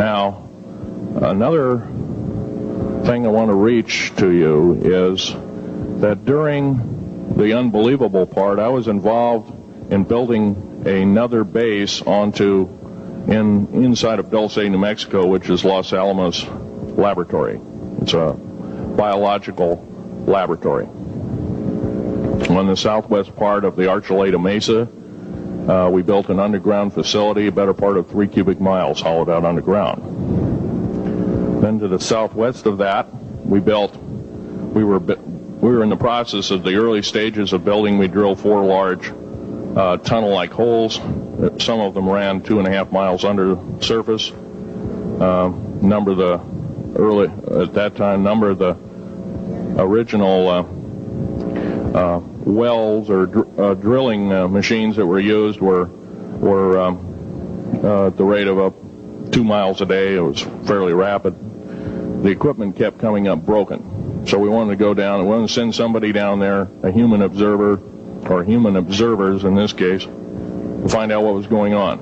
Now, another thing I want to reach to you is that during the unbelievable part, I was involved in building another base inside of Dulce, New Mexico, which is Los Alamos Laboratory. It's a biological laboratory. On the southwest part of the Archuleta Mesa, we built an underground facility, a better part of 3 cubic miles hollowed out underground. Then to the southwest of that, we were in the process of the early stages of building. We drilled 4 large tunnel-like holes. Some of them ran 2.5 miles under the surface. Number of the original wells or drilling machines that were used were at the rate of 2 miles a day. It was fairly rapid. The equipment kept coming up broken. So we wanted to go down and we wanted to send somebody down there, a human observer, or human observers in this case, to find out what was going on.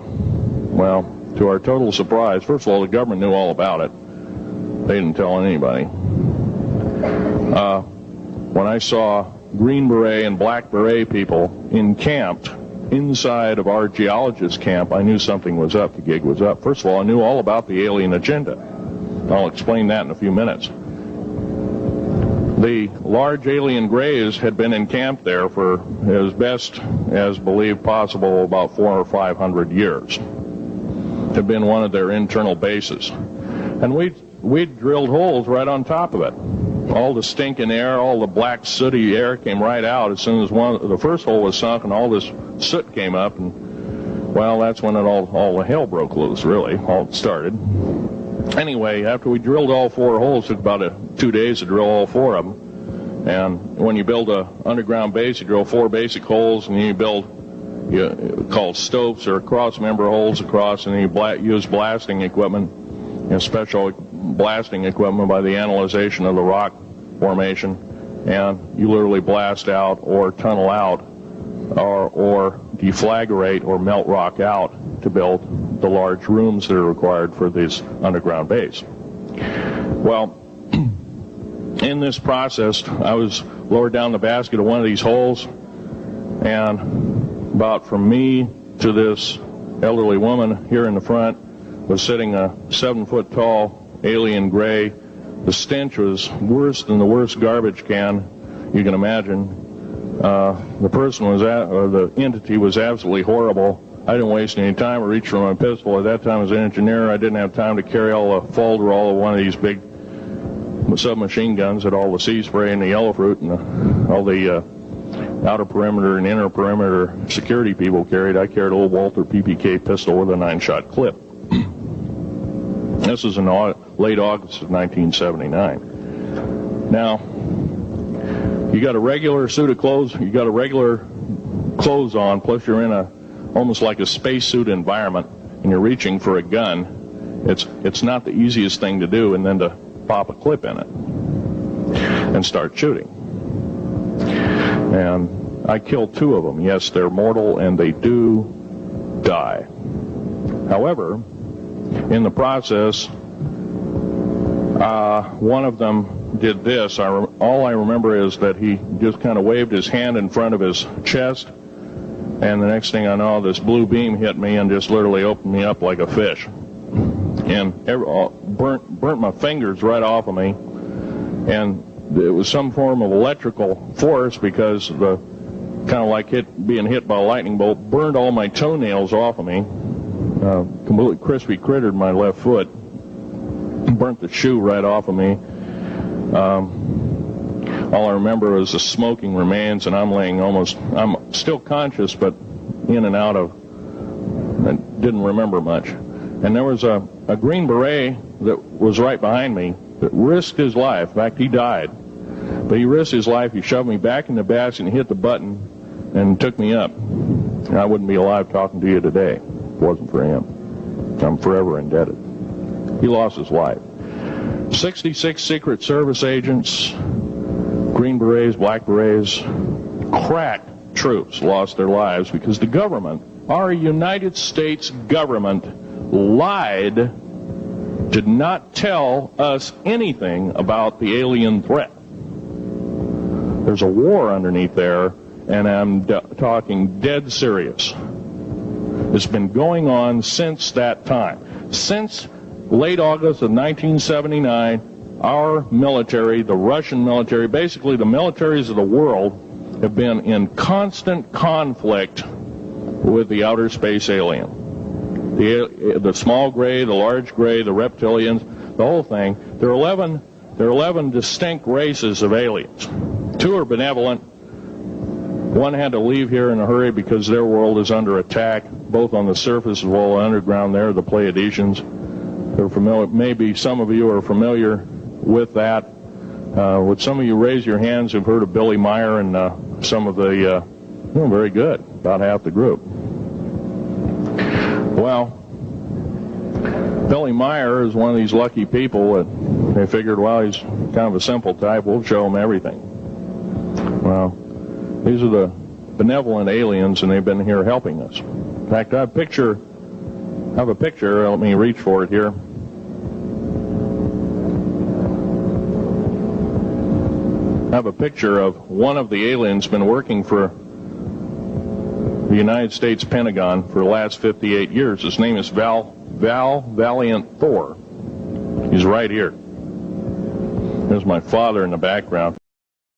Well, to our total surprise, first of all, the government knew all about it. They didn't tell anybody. When I saw Green Beret and Black Beret people encamped inside of our geologist camp, I knew something was up. The gig was up. First of all, I knew all about the alien agenda. I'll explain that in a few minutes. The large alien grays had been encamped there for as best as believed possible about 400 or 500 years. It had been one of their internal bases. And we drilled holes right on top of it. All the stinking air, all the black sooty air came right out as soon as the first hole was sunk, and all this soot came up, and well, that's when all the hell broke loose, really. All started. Anyway, after we drilled all 4 holes, it took about 2 days to drill all 4 of them. And when you build an underground base, you drill 4 basic holes, and you build called stopes or cross-member holes across, and you use blasting equipment, special blasting equipment by the analyzation of the rock formation, and you literally blast out or tunnel out or deflagrate or melt rock out to build the large rooms that are required for this underground base. Well, in this process, I was lowered down the basket of one of these holes, and about from me to this elderly woman here in the front was sitting a 7-foot-tall alien gray. The stench was worse than the worst garbage can you can imagine. The entity was absolutely horrible. I didn't waste any time. I reached for my pistol. At that time, as an engineer, I didn't have time to carry all the folderol of one of these big submachine guns that all the sea spray and the yellow fruit and all the outer perimeter and inner perimeter security people carried. I carried a little Walther PPK pistol with a 9-shot clip. This was in late August of 1979. Now, you got a regular suit of clothes, you got a regular clothes on, plus you're in almost like a spacesuit environment, and you're reaching for a gun. It's not the easiest thing to do, and then to pop a clip in it and start shooting. And I killed 2 of them. Yes, they're mortal, and they do die. However, in the process, one of them did this. All I remember is that he just kind of waved his hand in front of his chest, and the next thing I know, this blue beam hit me and just literally opened me up like a fish, and burnt my fingers right off of me. And it was some form of electrical force, because the kind of like being hit by a lightning bolt burned all my toenails off of me. Completely crispy crittered my left foot, burnt the shoe right off of me. All I remember is the smoking remains, and I'm still conscious, but in and out of, I didn't remember much. And there was a Green Beret that was right behind me that risked his life. In fact, he died. But he risked his life. He shoved me back in the basket and hit the button and took me up. And I wouldn't be alive talking to you today if it wasn't for him. I'm forever indebted. He lost his life. 66 Secret Service agents, Green Berets, Black Berets, crack troops lost their lives because the government, our United States government, lied did not tell us anything about the alien threat. There's a war underneath there, and I'm talking dead serious. It's been going on since that time. Since late August of 1979, our military, the Russian military, basically the militaries of the world, have been in constant conflict with the outer space alien. The small gray, the large gray, the reptilians, the whole thing. There are 11 distinct races of aliens. 2 are benevolent. 1 had to leave here in a hurry because their world is under attack, both on the surface as well as underground there, the Pleiadians. They're familiar, maybe some of you are familiar with that. Would some of you raise your hands who've heard of Billy Meyer and some of the, very good, about half the group. Well, Billy Meyer is one of these lucky people that they figured, well, he's kind of a simple type, we'll show him everything. Well, these are the benevolent aliens, and they've been here helping us. In fact, I have a picture, let me reach for it here. I have a picture of one of the aliens been working for the United States Pentagon for the last 58 years. His name is Val Valiant Thor. He's right here. There's my father in the background.